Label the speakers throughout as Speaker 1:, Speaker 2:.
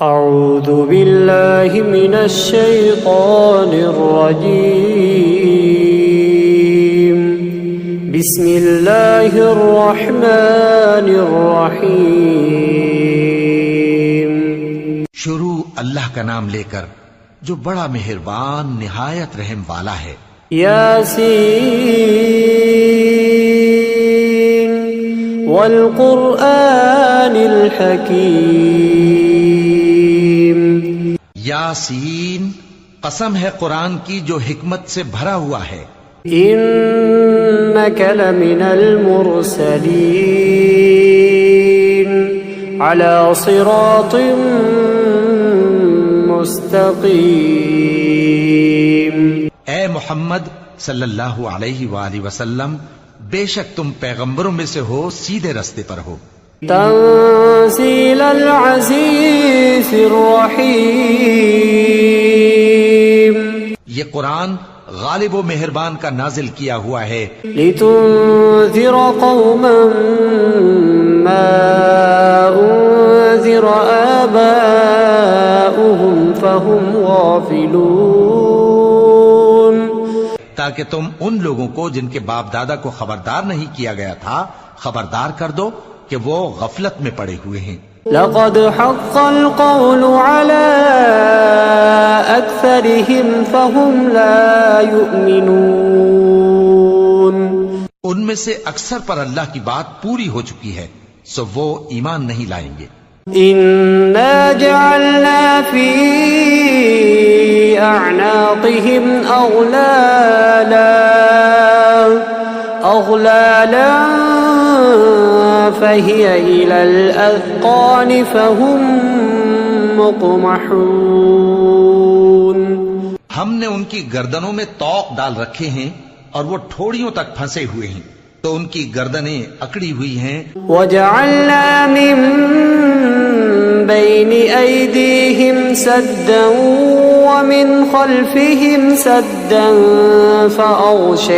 Speaker 1: اعوذ باللہ من الشیطان الرجیم بسم اللہ الرحمن الرحیم۔
Speaker 2: شروع اللہ کا نام لے کر جو بڑا مہربان نہایت رحم والا ہے۔
Speaker 1: یاسین والقرآن الحکیم۔
Speaker 2: یاسین، قسم ہے قرآن کی جو حکمت سے بھرا ہوا ہے۔
Speaker 1: انک لمن المرسلین علی صراط مستقیم۔
Speaker 2: اے محمد صلی اللہ علیہ وآلہ وسلم، بے شک تم پیغمبروں میں سے ہو، سیدھے رستے پر ہو۔
Speaker 1: تنزیل العزیز الرحیم۔
Speaker 2: یہ قرآن غالب و مہربان کا نازل کیا ہوا ہے۔
Speaker 1: لتنذر قوما ما انذر آباؤهم فهم غافلون۔
Speaker 2: تاکہ تم ان لوگوں کو جن کے باپ دادا کو خبردار نہیں کیا گیا تھا خبردار کر دو کہ وہ غفلت میں پڑے ہوئے ہیں۔
Speaker 1: لقد حق القول على أكثرهم فهم لا يؤمنون۔
Speaker 2: ان میں سے اکثر پر اللہ کی بات پوری ہو چکی ہے، سو وہ ایمان نہیں لائیں گے۔
Speaker 1: إنا جعلنا في أعناقهم أغلالا فهي إلى الأذقان فهم مقمحون۔
Speaker 2: ہم نے ان کی گردنوں میں طوق ڈال رکھے ہیں اور وہ ٹھوڑیوں تک پھنسے ہوئے ہیں، تو ان کی گردنیں اکڑی ہوئی ہیں۔
Speaker 1: وجعلنا من بين أيديهم سدا ومن خلفهم سدا فأغشيناهم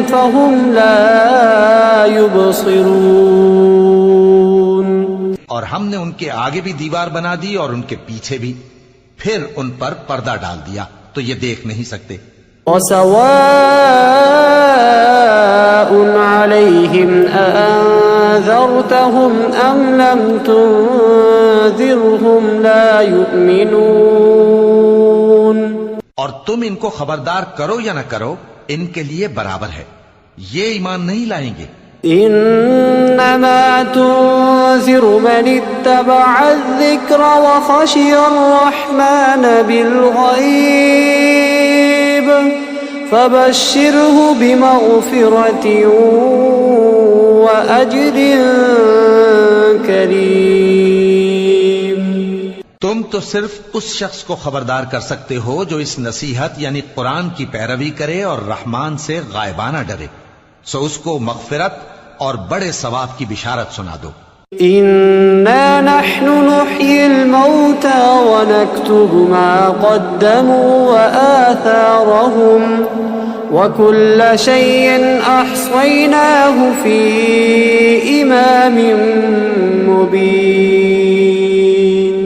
Speaker 1: فهم لا يبصرون۔
Speaker 2: اور ہم نے ان کے آگے بھی دیوار بنا دی اور ان کے پیچھے بھی، پھر ان پر پردہ ڈال دیا تو یہ دیکھ نہیں سکتے۔
Speaker 1: وسواء عليهم أأنذرتهم أم لم تنذرهم لا يؤمنون۔
Speaker 2: اور تم ان کو خبردار کرو یا نہ کرو، ان کے لیے برابر ہے، یہ ایمان نہیں لائیں گے۔
Speaker 1: انما تنذر من اتبع الذکر وخشی الرحمن بالغیب فبشره بمغفرة وأجر کریم۔
Speaker 2: تم تو صرف اس شخص کو خبردار کر سکتے ہو جو اس نصیحت یعنی قرآن کی پیروی کرے اور رحمان سے غائبانہ ڈرے، سو اس کو مغفرت اور بڑے ثواب کی بشارت سنا دو۔
Speaker 1: انا نحن نحيي الموتى ونكتب ما قدموا وآثارهم وكل شيء احصيناه في امام مبين۔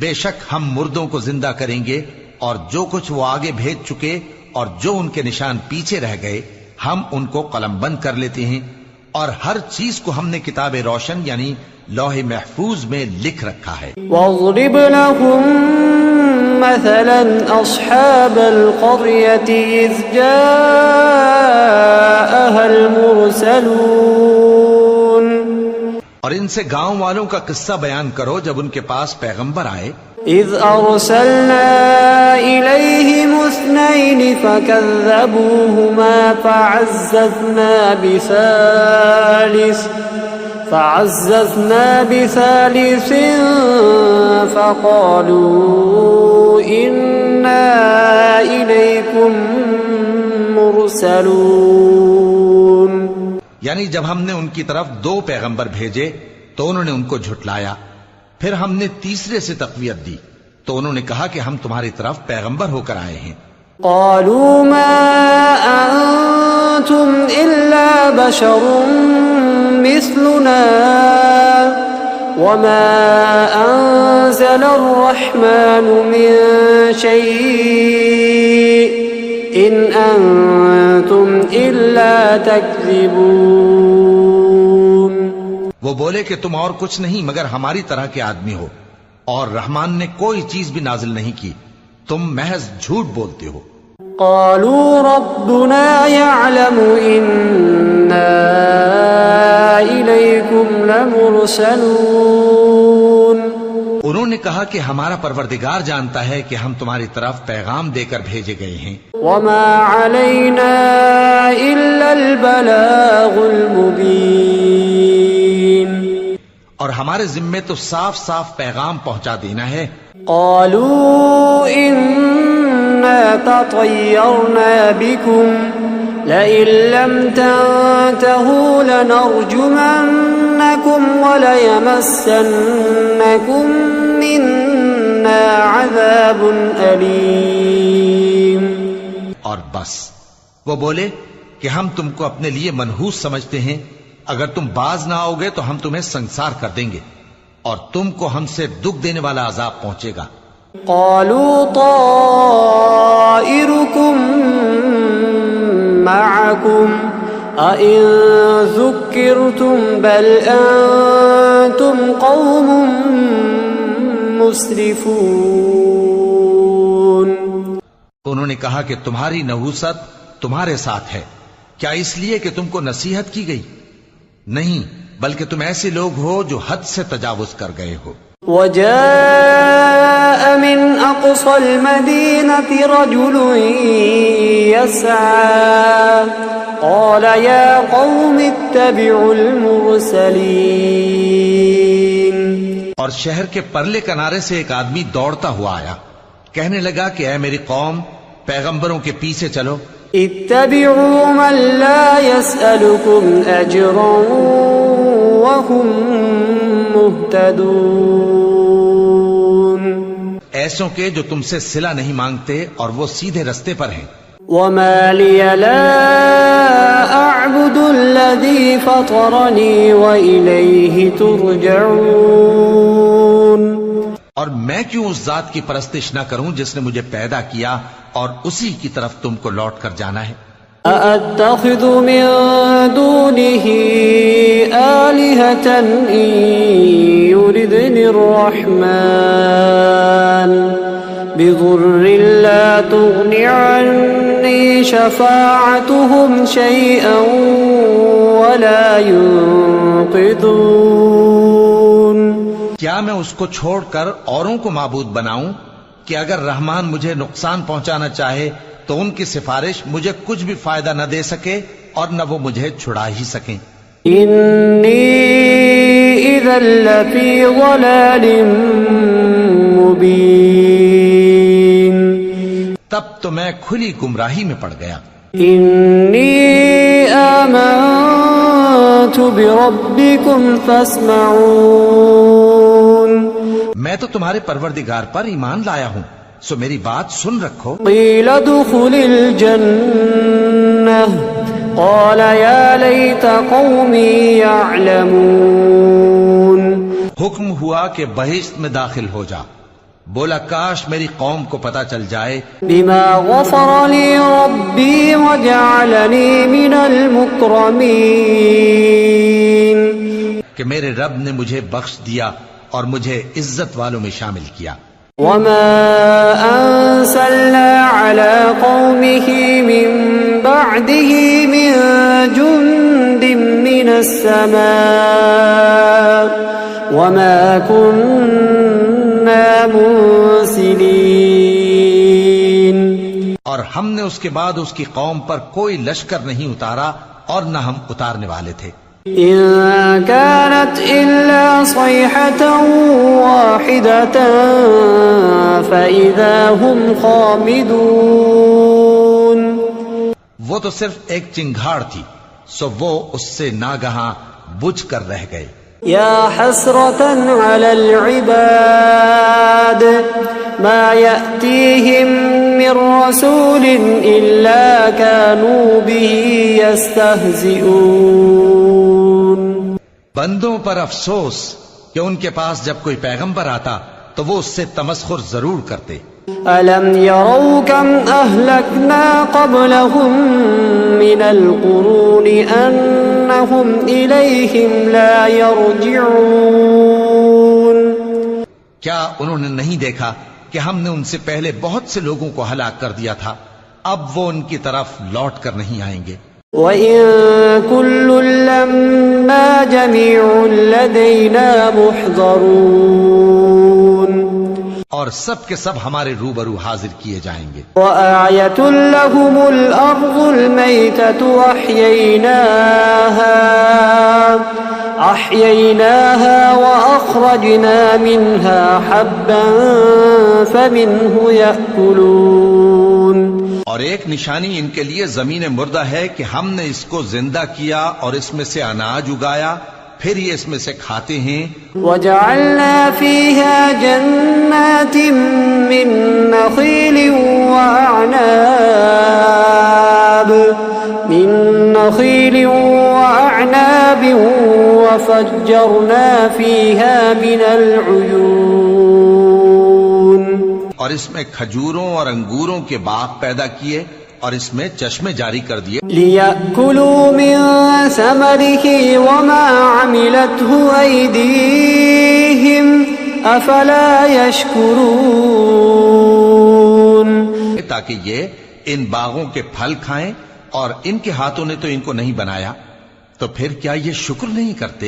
Speaker 2: بے شک ہم مردوں کو زندہ کریں گے اور جو کچھ وہ آگے بھیج چکے اور جو ان کے نشان پیچھے رہ گئے ہم ان کو قلم بند کر لیتے ہیں، اور ہر چیز کو ہم نے کتاب روشن یعنی لوح محفوظ میں لکھ رکھا ہے۔
Speaker 1: واضرب لهم مثلا اصحاب القرية اذ جاءها المرسلون۔
Speaker 2: اور ان سے گاؤں والوں کا قصہ بیان کرو جب ان کے پاس پیغمبر آئے۔
Speaker 1: اذ ارسلنا الیہم اثنین فکذبوہما فعززنا بثالث فقالوا انا الیکم مرسلون۔
Speaker 2: یعنی جب ہم نے ان کی طرف 2 پیغمبر بھیجے تو انہوں نے ان کو جھٹلایا، پھر ہم نے تیسرے سے تقویت دی تو انہوں نے کہا کہ ہم تمہاری طرف پیغمبر ہو کر آئے ہیں۔
Speaker 1: قالوا ما انتم الا بشر مثلنا وما أنزل الرحمن من شيء إن أنتم إلا تكذبون.
Speaker 2: وہ بولے کہ تم اور کچھ نہیں مگر ہماری طرح کے آدمی ہو، اور رحمان نے کوئی چیز بھی نازل نہیں کی، تم محض جھوٹ بولتے ہو.
Speaker 1: قالوا ربنا يعلم إنا إليكم لمرسلون.
Speaker 2: انہوں نے کہا کہ ہمارا پروردگار جانتا ہے کہ ہم تمہاری طرف پیغام دے کر بھیجے گئے ہیں.
Speaker 1: وما علينا إلا البلاغ المبين.
Speaker 2: اور ہمارے ذمے تو صاف صاف پیغام پہنچا دینا ہے.
Speaker 1: قالوا إنا تطيرنا بكم لئن لم تنتهوا لنرجمنكم وليمسنكم منا عذاب أليم.
Speaker 2: اور بس وہ بولے کہ ہم تم کو اپنے لیے منحوس سمجھتے ہیں، اگر تم باز نہ آؤ گے تو ہم تمہیں سنسار کر دیں گے اور تم کو ہم سے دکھ دینے والا عذاب پہنچے گا.
Speaker 1: قالوا طائركم معكم أئن ذكرتم بل أنتم قوم مسرفون.
Speaker 2: انہوں نے کہا کہ تمہاری نحوست تمہارے ساتھ ہے، کیا اس لیے کہ تم کو نصیحت کی گئی؟ نہیں، بلکہ تم ایسے لوگ ہو جو حد سے تجاوز کر گئے ہو.
Speaker 1: وجاء من أقصى المدينة رجل يسعى قال يا قوم اتبعوا المرسلين.
Speaker 2: اور شہر کے پرلے کنارے سے ایک آدمی دوڑتا ہوا آیا، کہنے لگا کہ اے میری قوم، پیغمبروں کے پیچھے چلو.
Speaker 1: اتبعوا من لا يسألكم أجرا وهم مهتدون.
Speaker 2: ایسوں کے جو تم سے صلہ نہیں مانگتے اور وہ سیدھے رستے پر ہیں.
Speaker 1: وما لي لا أعبد الذي فطرني وإليه ترجعون.
Speaker 2: اور میں کیوں اس ذات کی پرستش نہ کروں جس نے مجھے پیدا کیا اور اسی کی طرف تم کو لوٹ کر جانا ہے.
Speaker 1: أأتخذ من دونه آلهة إن يردني الرحمن بضر لا تغن عني شفاعتهم شيئا ولا ينقذون.
Speaker 2: کیا میں اس کو چھوڑ کر اوروں کو معبود بناؤں کہ اگر رحمان مجھے نقصان پہنچانا چاہے تو ان کی سفارش مجھے کچھ بھی فائدہ نہ دے سکے اور نہ وہ مجھے چھڑا ہی سکیں.
Speaker 1: انی اذا لفی ضلال مبین.
Speaker 2: تب تو میں کھلی گمراہی میں پڑ گیا.
Speaker 1: انی آمنت بربکم فاسمعون.
Speaker 2: میں تو تمہارے پروردگار پر ایمان لایا ہوں، سو میری بات سن رکھو.
Speaker 1: قیل ادخل الجنہ قال یا لیت قومی یعلمون.
Speaker 2: حکم ہوا کہ بہشت میں داخل ہو جا، بولا کاش میری قوم کو پتا چل جائے
Speaker 1: بما غفر لی ربی وجعلنی من المکرمین.
Speaker 2: کہ میرے رب نے مجھے بخش دیا اور مجھے عزت والوں میں شامل کیا.
Speaker 1: وما أنزلنا على قومه من بعده من جند من السماء وما كنا منزلين.
Speaker 2: اور ہم نے اس کے بعد اس کی قوم پر کوئی لشکر نہیں اتارا اور نہ ہم اتارنے والے تھے.
Speaker 1: إن كانت إلا صيحة واحدة فإذا هم خامدون.
Speaker 2: وہ تو صرف ایک چنگھاڑ تھی، سو وہ اس سے ناگہاں بجھ کر رہ گئے.
Speaker 1: يا حسرة على العباد ما يأتيهم من رسول إلا كانوا به يستهزئون.
Speaker 2: بندوں پر افسوس کہ ان کے پاس جب کوئی پیغمبر آتا تو وہ اس سے تمسخر ضرور کرتے.
Speaker 1: أَلَمْ يَرَوْا كَمْ أَهْلَكْنَا قَبْلَهُمْ مِنَ الْقُرُونِ أَنَّهُمْ إِلَيْهِمْ لَا يَرْجِعُونَ.
Speaker 2: کیا انہوں نے نہیں دیکھا کہ ہم نے ان سے پہلے بہت سے لوگوں کو ہلاک کر دیا تھا، اب وہ ان کی طرف لوٹ کر نہیں آئیں گے.
Speaker 1: وَإِن كُلٌّ لَّمَّا جَمِيعٌ لَّدَيْنَا مُحْضَرُونَ.
Speaker 2: اور سب کے سب ہمارے روبرو حاضر کیے جائیں گے.
Speaker 1: وَآيَةٌ لَّهُمُ الْأَرْضُ الْمَيْتَةُ أَحْيَيْنَاهَا وَأَخْرَجْنَا مِنْهَا حَبًّا فَمِنْهُ يَأْكُلُونَ.
Speaker 2: اور ایک نشانی ان کے لیے زمین مردہ ہے کہ ہم نے اس کو زندہ کیا اور اس میں سے اناج اگایا، پھر یہ اس میں سے کھاتے ہیں.
Speaker 1: وَجَعَلْنَا فِيهَا جَنَّاتٍ مِّن نَّخِيلٍ وَأَعْنَابٍ وَفَجَّرْنَا فِيهَا مِنَ الْعُيُونِ.
Speaker 2: اور اس میں کھجوروں اور انگوروں کے باغ پیدا کیے اور اس میں چشمے جاری کر دیے.
Speaker 1: لِيَأْكُلُوا مِن ثَمَرِهِ وَمَا عَمِلَتْهُ أَيْدِيهِمْ أَفَلَا يَشْكُرُونَ.
Speaker 2: تاکہ یہ ان باغوں کے پھل کھائیں، اور ان کے ہاتھوں نے تو ان کو نہیں بنایا، تو پھر کیا یہ شکر نہیں کرتے؟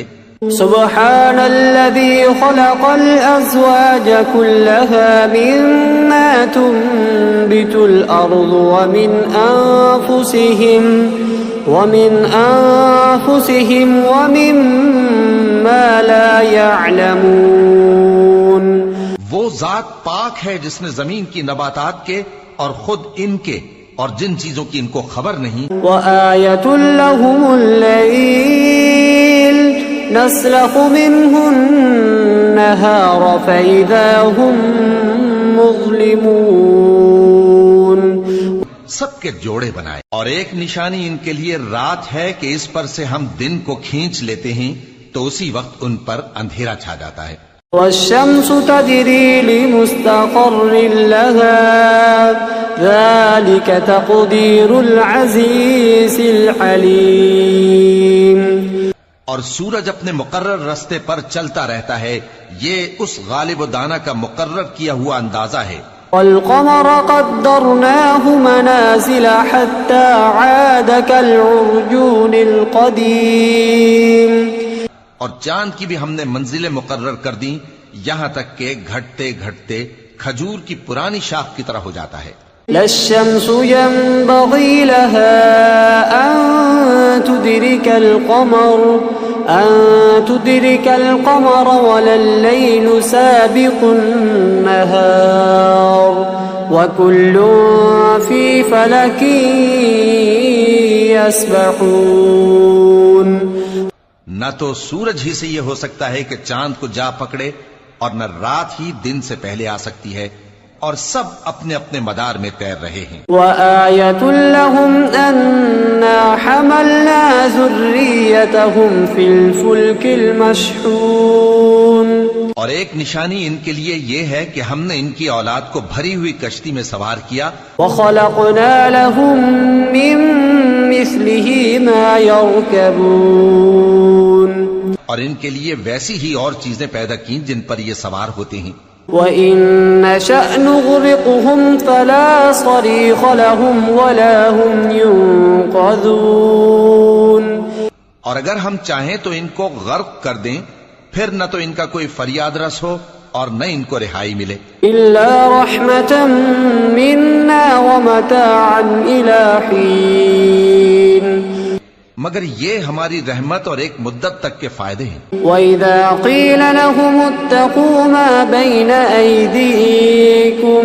Speaker 1: سبحان الذي خلق الأزواج كلها مما تنبت الأرض ومن أنفسهم ومما لا يعلمون.
Speaker 2: وہ ذات پاک ہے جس نے زمین کی نباتات کے اور خود ان کے اور جن چیزوں کی ان کو خبر نہیں.
Speaker 1: وآية لهم الليل نسلخ منه النهار فإذا هم مظلمون.
Speaker 2: سب کے جوڑے بنائے، اور ایک نشانی ان کے لیے رات ہے کہ اس پر سے ہم دن کو کھینچ لیتے ہیں تو اسی وقت ان پر اندھیرا چھا جاتا ہے.
Speaker 1: والشمس تجري لمستقر لها ذلك تقدير العزيز العليم.
Speaker 2: اور سورج اپنے مقرر رستے پر چلتا رہتا ہے، یہ اس غالب و دانا کا مقرر کیا ہوا اندازہ ہے.
Speaker 1: والقمر قدرناه منازل حتى عاد كالعرجون القديم.
Speaker 2: اور چاند کی بھی ہم نے منزلیں مقرر کر دیں یہاں تک کہ گھٹتے گھٹتے کھجور کی پرانی شاخ کی طرح ہو جاتا ہے.
Speaker 1: لا الشمس ينبغي لها أن تدرك القمر ولا الليل سابق النهار وكل في فلك يسبحون.
Speaker 2: نہ تو سورج ہی سے یہ ہو سکتا ہے کہ چاند کو جا پکڑے، اور نہ رات ہی دن سے پہلے آ سکتی ہے، اور سب اپنے اپنے مدار میں تیر رہے ہیں.
Speaker 1: وآية لهم أنا حملنا ذريتهم في الفلك المشحون.
Speaker 2: اور ایک نشانی ان کے لیے یہ ہے کہ ہم نے ان کی اولاد کو بھری ہوئی کشتی میں سوار کیا.
Speaker 1: وخلقنا لهم من مثله ما يركبون.
Speaker 2: اور ان کے لیے ویسی ہی اور چیزیں پیدا کی جن پر یہ سوار ہوتے ہیں.
Speaker 1: وَإِن نَّشَأْ نُغْرِقْهُمْ فَلَا صَرِيخَ لَهُمْ وَلَا هُمْ يُنقَذُونَ.
Speaker 2: اور اگر ہم چاہیں تو ان کو غرق کر دیں، پھر نہ تو ان کا کوئی فریاد رس ہو اور نہ ان کو رہائی ملے.
Speaker 1: إِلَّا رَحْمَةً مِنَّا وَمَتَاعًا إِلَى حِينٍ.
Speaker 2: مگر یہ ہماری رحمت اور ایک مدت تک کے فائدے ہیں.
Speaker 1: وَإِذَا قِيلَ لَهُمُ اتَّقُوا مَا بَيْنَ أَيْدِيكُمْ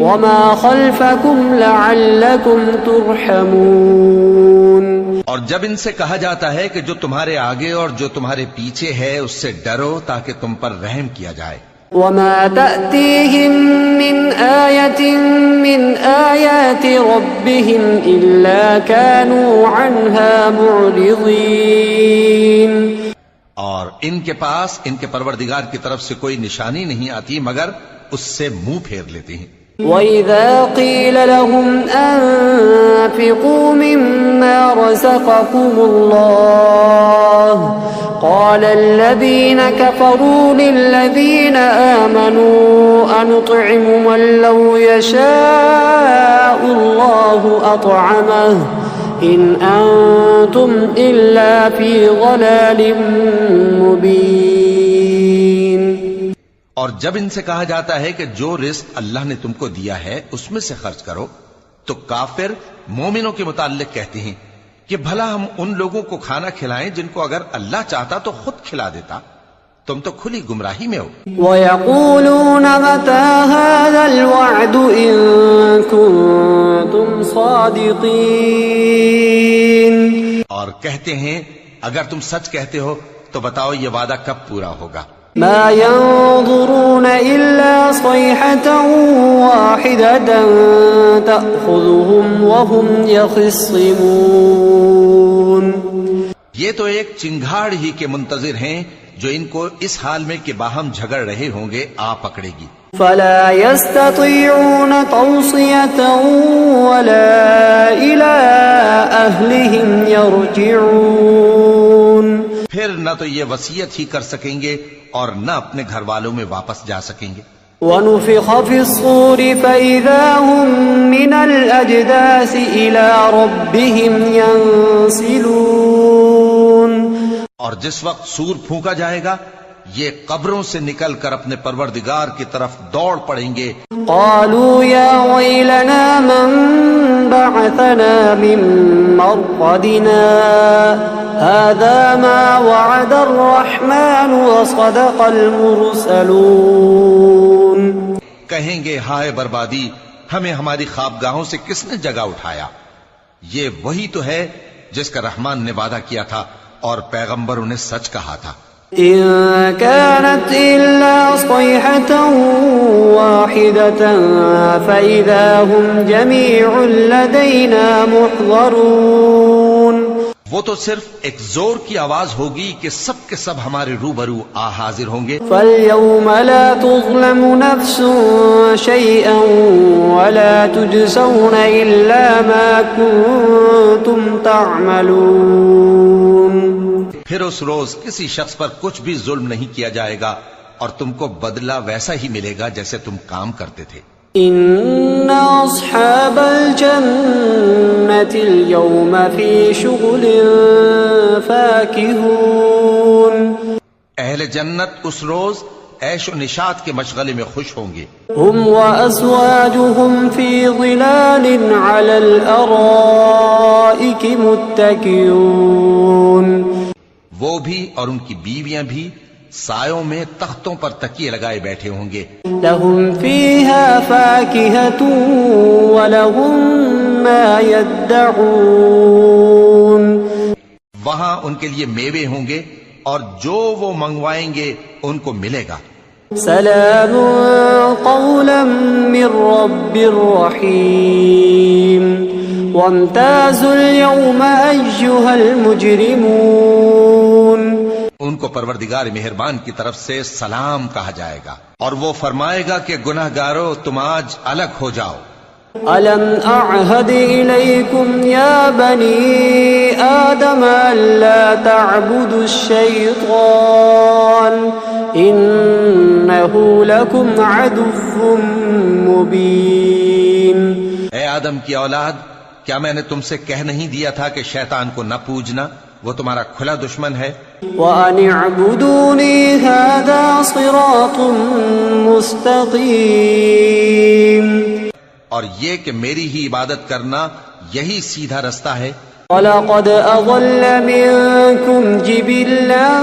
Speaker 1: وَمَا خَلْفَكُمْ لَعَلَّكُمْ تُرْحَمُونَ.
Speaker 2: اور جب ان سے کہا جاتا ہے کہ جو تمہارے آگے اور جو تمہارے پیچھے ہے اس سے ڈرو تاکہ تم پر رحم کیا جائے.
Speaker 1: وَمَا تَأْتِيهِم مِّنْ آيَةٍ مِّنْ آيَاتِ رَبِّهِمْ إِلَّا كَانُوا عَنْهَا مُعْرِضِينَ.
Speaker 2: اور ان کے پاس ان کے پروردگار کی طرف سے کوئی نشانی نہیں آتی مگر اس سے منہ پھیر لیتے ہیں۔
Speaker 1: وَإِذَا قِيلَ لَهُمْ أَنفِقُوا مِمَّا رَزَقَكُمُ اللَّهُ قَالَ الَّذِينَ كَفَرُوا لِلَّذِينَ آمَنُوا أَنُطْعِمُ مَن لَّوْ يَشَاءُ اللَّهُ أَطْعَمَهُ إِنْ أَنتُمْ إِلَّا فِي ضَلَالٍ مُّبِينٍ۔
Speaker 2: اور جب ان سے کہا جاتا ہے کہ جو رزق اللہ نے تم کو دیا ہے اس میں سے خرچ کرو، تو کافر مومنوں کے متعلق کہتے ہیں کہ بھلا ہم ان لوگوں کو کھانا کھلائیں جن کو اگر اللہ چاہتا تو خود کھلا دیتا، تم تو کھلی گمراہی میں ہو۔
Speaker 1: وَيَقُولُونَ مَتَى هَذَا الْوَعْدُ إِن كُنتُمْ صَادِقِينَ۔
Speaker 2: اور کہتے ہیں اگر تم سچ کہتے ہو تو بتاؤ یہ وعدہ کب پورا ہوگا۔
Speaker 1: ما ينظرون إلا صيحة واحدة تأخذهم وهم يخصمون۔
Speaker 2: یہ تو ایک چنگھاڑ ہی کے منتظر ہیں جو ان کو اس حال میں کہ باہم جھگڑ رہے ہوں گے آ پکڑے گی۔
Speaker 1: فلا يستطيعون توصية ولا إلى أهلهم يرجعون۔
Speaker 2: پھر نہ تو یہ وصیت ہی کر سکیں گے اور نہ اپنے گھر والوں میں واپس جا سکیں گے۔
Speaker 1: وَنُفِخَ فِي الصُّورِ فَإِذَا هُم مِّنَ الْأَجْدَاثِ إِلَى رَبِّهِمْ يَنسِلُونَ۔
Speaker 2: اور جس وقت سور پھونکا جائے گا یہ قبروں سے نکل کر اپنے پروردگار کی طرف دوڑ پڑیں گے۔
Speaker 1: قالوا يا ويلنا من بعثنا من مرقدنا هذا ما وعد الرحمن وصدق المرسلون۔
Speaker 2: کہیں گے ہائے بربادی، ہمیں ہماری خوابگاہوں سے کس نے جگہ اٹھایا؟ یہ وہی تو ہے جس کا رحمان نے وعدہ کیا تھا اور پیغمبروں نے سچ کہا تھا۔
Speaker 1: إن كانت إلا صيحة واحدة فإذا هم جميع لدينا محضرون۔
Speaker 2: وہ تو صرف ایک زور کی آواز ہوگی کہ سب کے سب ہمارے روبرو آ حاضر ہوں گے۔
Speaker 1: فاليوم لا تظلم نفس شيئا ولا تجزون إلا ما كنتم تعملون۔
Speaker 2: پھر اس روز کسی شخص پر کچھ بھی ظلم نہیں کیا جائے گا اور تم کو بدلہ ویسا ہی ملے گا جیسے تم کام کرتے تھے۔
Speaker 1: إن أصحاب الجنة اليوم في شغل فاكهون۔
Speaker 2: اہل جنت اس روز عیش و نشاط کے مشغلے میں خوش ہوں گے۔
Speaker 1: هم وأزواجهم في ظلال على الأرائك متكئون۔
Speaker 2: وہ بھی اور ان کی بیویاں بھی سایوں میں تختوں پر تکیے لگائے بیٹھے ہوں گے۔
Speaker 1: لهم فيها فاكهة ولهم ما يدعون۔
Speaker 2: وہاں ان کے لیے میوے ہوں گے اور جو وہ منگوائیں گے ان کو ملے گا۔
Speaker 1: سلام قولا من رب رحيم وامتازوا اليوم أيها المجرمون۔
Speaker 2: ان کو پروردگار مہربان کی طرف سے سلام کہا جائے گا اور وہ فرمائے گا کہ گناہ گارو تم آج الگ ہو جاؤ۔
Speaker 1: ألم أعهد إليكم يا بني آدم ألا تعبدوا الشيطان إنه لكم عدو مبين۔
Speaker 2: اے آدم کی اولاد، کیا میں نے تم سے کہہ نہیں دیا تھا کہ شیطان کو نہ پوجنا، وہ تمہارا کھلا دشمن ہے۔
Speaker 1: وَأَنِ اعْبُدُونِي هَذَا صِرَاطٌ مُسْتَقِيمٌ۔
Speaker 2: اور یہ کہ میری ہی عبادت کرنا یہی سیدھا رستہ ہے۔
Speaker 1: وَلَقَدْ أَضَلَّ مِنكُمْ جِبِلًّا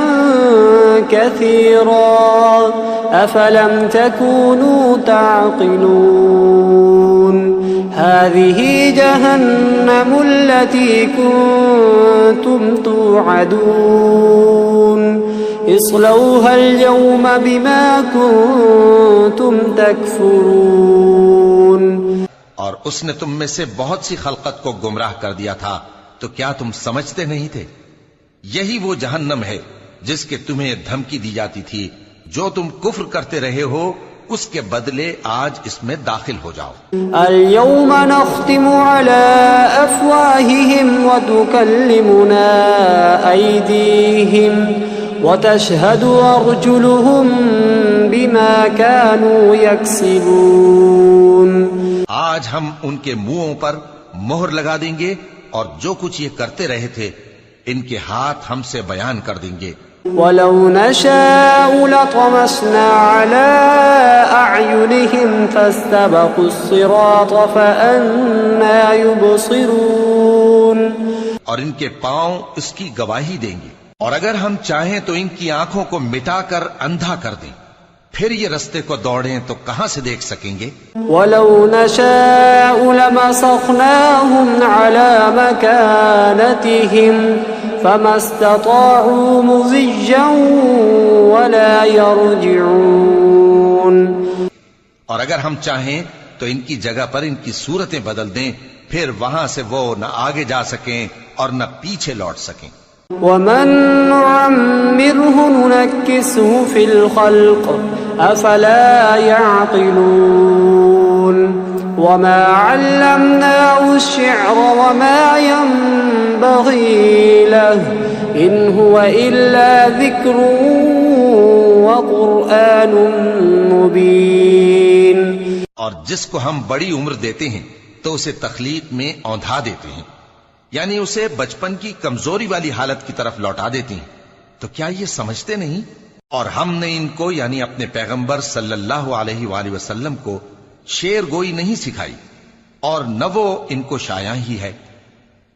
Speaker 1: كَثِيرًا أَفَلَمْ تَكُونُوا تَعْقِلُونَ۔ هَذِهِ جَهَنَّمُ الَّتِي كُنتُمْ تُوعَدُونَ اصْلَوْهَا الْيَوْمَ بِمَا كُنتُمْ تَكْفُرُونَ۔
Speaker 2: اور اس نے تم میں سے بہت سی خلقت کو گمراہ کر دیا تھا، تو کیا تم سمجھتے نہیں تھے؟ یہی وہ جہنم ہے جس کے تمہیں دھمکی دی جاتی تھی، جو تم کفر کرتے رہے ہو اس کے بدلے آج اس میں داخل ہو جاؤ۔
Speaker 1: اليوم نختم على أفواههم وتكلمنا أيديهم وتشهد أرجلهم بما كانوا يكسبون۔
Speaker 2: آج ہم ان کے منہوں پر مہر لگا دیں گے اور جو کچھ یہ کرتے رہے تھے ان کے ہاتھ ہم سے بیان کر دیں گے۔
Speaker 1: وَلَوْ نَشَاءُ لَطَمَسْنَا عَلَىٰ أَعْيُنِهِمْ فَاسْتَبَقُوا الصِّرَاطَ فَأَنَّىٰ يُبْصِرُونَ۔
Speaker 2: اور ان کے پاؤں اس کی گواہی دیں گے، اور اگر ہم چاہیں تو ان کی آنکھوں کو مٹا کر اندھا کر دیں، پھر یہ رستے کو دوڑیں تو کہاں سے دیکھ سکیں گے؟
Speaker 1: وَلَوْ نَشَاءُ لَمَسَخْنَاهُمْ عَلَىٰ مَكَانَتِهِمْ فَمَا اسْتَطَاعُوا مُضِيًّا وَلَا يَرْجِعُونَ۔
Speaker 2: اور اگر ہم چاہیں تو ان کی جگہ پر ان کی صورتیں بدل دیں، پھر وہاں سے وہ نہ آگے جا سکیں اور نہ پیچھے لوٹ سکیں۔
Speaker 1: وَمَن نُّعَمِّرْهُ نُنَكِّسْهُ فِي الْخَلْقِ أَفَلَا يَعْقِلُونَ وَمَا عَلَّمْنَاهُ الشِّعْرَ وَمَا يَنبَغِي لَهُ إِنْ هُوَ إِلَّا ذِكْرٌ وَقُرْآنٌ مُبِينٌ۔
Speaker 2: اور جس کو ہم بڑی عمر دیتے ہیں تو اسے تخلیق میں اوندھا دیتے ہیں، یعنی اسے بچپن کی کمزوری والی حالت کی طرف لوٹا دیتے ہیں، تو کیا یہ سمجھتے نہیں؟ اور ہم نے ان کو یعنی اپنے پیغمبر صلی اللہ علیہ وآلہ وسلم کو شعر گوئی نہیں سکھائی، اور نہ وہ ان کو شایع ہی ہے،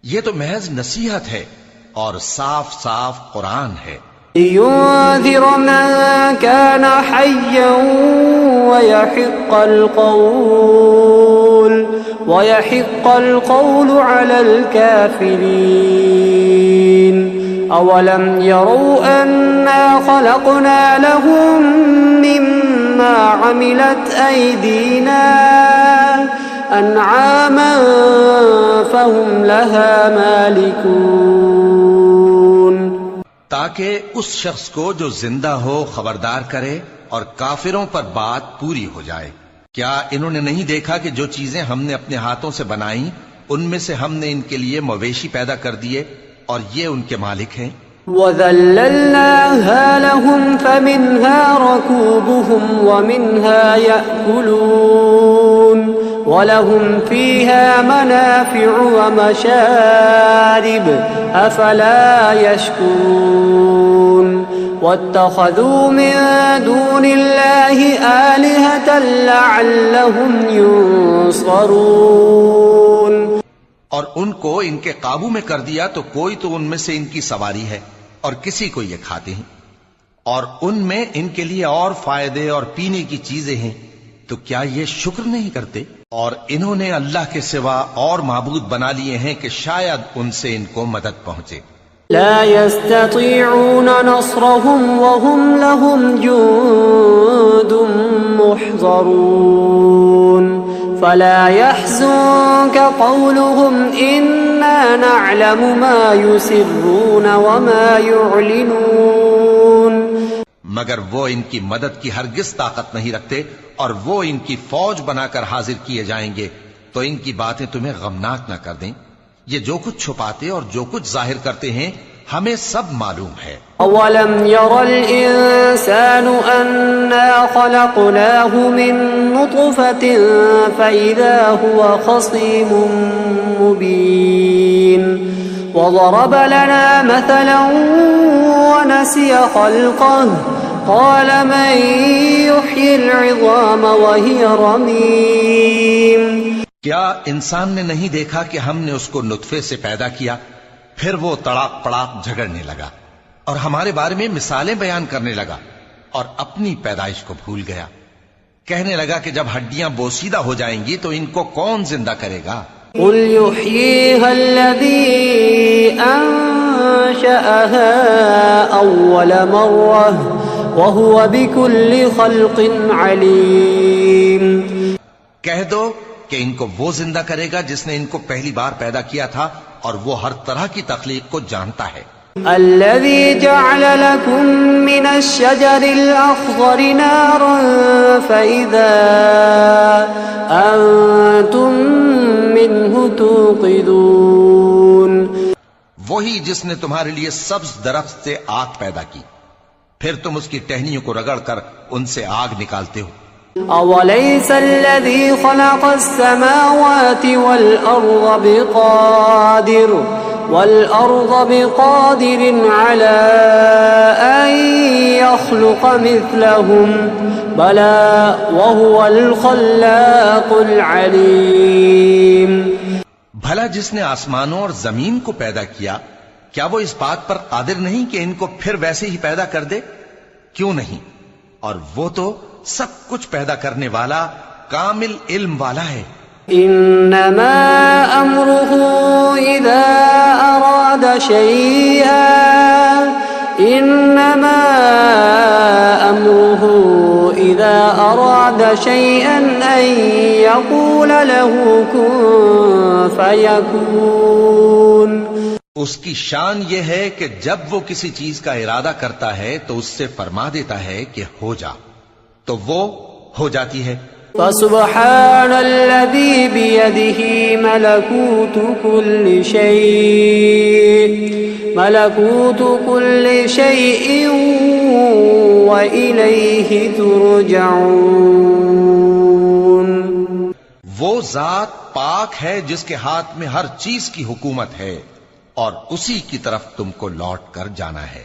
Speaker 2: یہ تو محض نصیحت ہے اور صاف صاف قرآن ہے۔
Speaker 1: لِيُنذِرَ مَن كَانَ حَيًّا وَيَحِقَّ الْقَوْلُ عَلَى الْكَافِرِينَ۔ أَوَلَمْ يَرَوْا أَنَّا خَلَقْنَا لَهُم مِّمَّا عَمِلَتْ أَيْدِينَا أَنْعَامًا فَهُمْ لَهَا مَالِكُونَ۔
Speaker 2: تاکہ اس شخص کو جو زندہ ہو خبردار کرے اور کافروں پر بات پوری ہو جائے۔ کیا انہوں نے نہیں دیکھا کہ جو چیزیں ہم نے اپنے ہاتھوں سے بنائیں ان میں سے ہم نے ان کے لیے مویشی پیدا کر دیے اور یہ ان کے مالک ہیں؟
Speaker 1: وَذَلَّلْنَاهَا لَهُمْ فَمِنْهَا رَكُوبُهُمْ وَمِنْهَا يَأْكُلُونَ وَلَهُمْ فِيهَا مَنَافِعُ وَمَشَارِبُ أَفَلَا يَشْكُرُونَ وَاتَّخَذُوا مِن دُونِ اللَّهِ آلِهَةً لَعَلَّهُمْ يُنصَرُونَ۔
Speaker 2: اور ان کو ان کے قابو میں کر دیا تو کوئی تو ان میں سے ان کی سواری ہے اور کسی کو یہ کھاتے ہیں، اور ان میں ان کے لیے اور فائدے اور پینے کی چیزیں ہیں، تو کیا یہ شکر نہیں کرتے؟ اور انہوں نے اللہ کے سوا اور معبود بنا لیے ہیں کہ شاید ان سے ان کو مدد پہنچے۔
Speaker 1: لا يستطيعون نصرهم وهم لهم جند محضرون فلا يحزنك قولهم إنا نعلم ما يسرون وما يعلنون۔
Speaker 2: مگر وہ ان کی مدد کی ہرگز طاقت نہیں رکھتے، اور وہ ان کی فوج بنا کر حاضر کیے جائیں گے تو ان کی باتیں تمہیں غمناک نہ کر دیں۔ یہ جو کچھ چھپاتے اور جو کچھ ظاہر کرتے ہیں ہمیں سب معلوم ہے۔
Speaker 1: أَوَلَمْ يَرَ الْإِنسَانُ أَنَّا خَلَقْنَاهُ مِن نُّطْفَةٍ فَإِذَا هُوَ خَصِيمٌ مُّبِينٌ وَضَرَبَ لَنَا مَثَلًا وَنَسِيَ خَلْقَهُ قَالَ مَن يُحْيِي الْعِظَامَ وَهِيَ رَمِيمٌ۔
Speaker 2: کیا انسان نے نہیں دیکھا کہ ہم نے اس کو نطفے سے پیدا کیا، پھر وہ تڑاک پڑاک جھگڑنے لگا اور ہمارے بارے میں مثالیں بیان کرنے لگا اور اپنی پیدائش کو بھول گیا، کہنے لگا کہ جب ہڈیاں بوسیدہ ہو جائیں گی تو ان کو کون زندہ کرے گا؟
Speaker 1: قُلْ يُحْيِيهَا الَّذِي أَنشَأَهَا أَوَّلَ مَرَّةٍ وَهُوَ بِكُلِّ خَلْقٍ عَلِيمٌ۔
Speaker 2: کہہ دو کہ ان کو وہ زندہ کرے گا جس نے ان کو پہلی بار پیدا کیا تھا، اور وہ ہر طرح کی تخلیق کو جانتا ہے۔
Speaker 1: الذي جعل لكم من الشجر الأخضر نارا فإذا أنتم منه توقدون.
Speaker 2: وہی جس نے تمہارے لیے سبز درخت سے آگ پیدا کی، پھر تم اس کی ٹہنیوں کو رگڑ کر ان سے آگ نکالتے ہو.
Speaker 1: أوليس الذي خلق السماوات والأرض بقادر على أن يخلق مثلهم بلى وهو الخلاق العليم.
Speaker 2: بھلا جس نے آسمانوں اور زمین کو پیدا کیا، کیا وہ اس بات پر قادر نہیں کہ ان کو پھر ویسے ہی پیدا کر دے؟ کیوں نہیں، اور وہ تو سب کچھ پیدا کرنے والا کامل علم والا ہے.
Speaker 1: انما امره اذا اراد شيئا ان يقول له كن فيكون.
Speaker 2: اس کی شان یہ ہے کہ جب وہ کسی چیز کا ارادہ کرتا ہے تو اس سے فرما دیتا ہے کہ ہو جا، تو وہ ہو جاتی ہے.
Speaker 1: فسبحان الذي بيده ملكوت كل شيء وإليه ترجعون.
Speaker 2: وہ ذات پاک ہے جس کے ہاتھ میں ہر چیز کی حکومت ہے، اور اسی کی طرف تم کو لوٹ کر جانا ہے.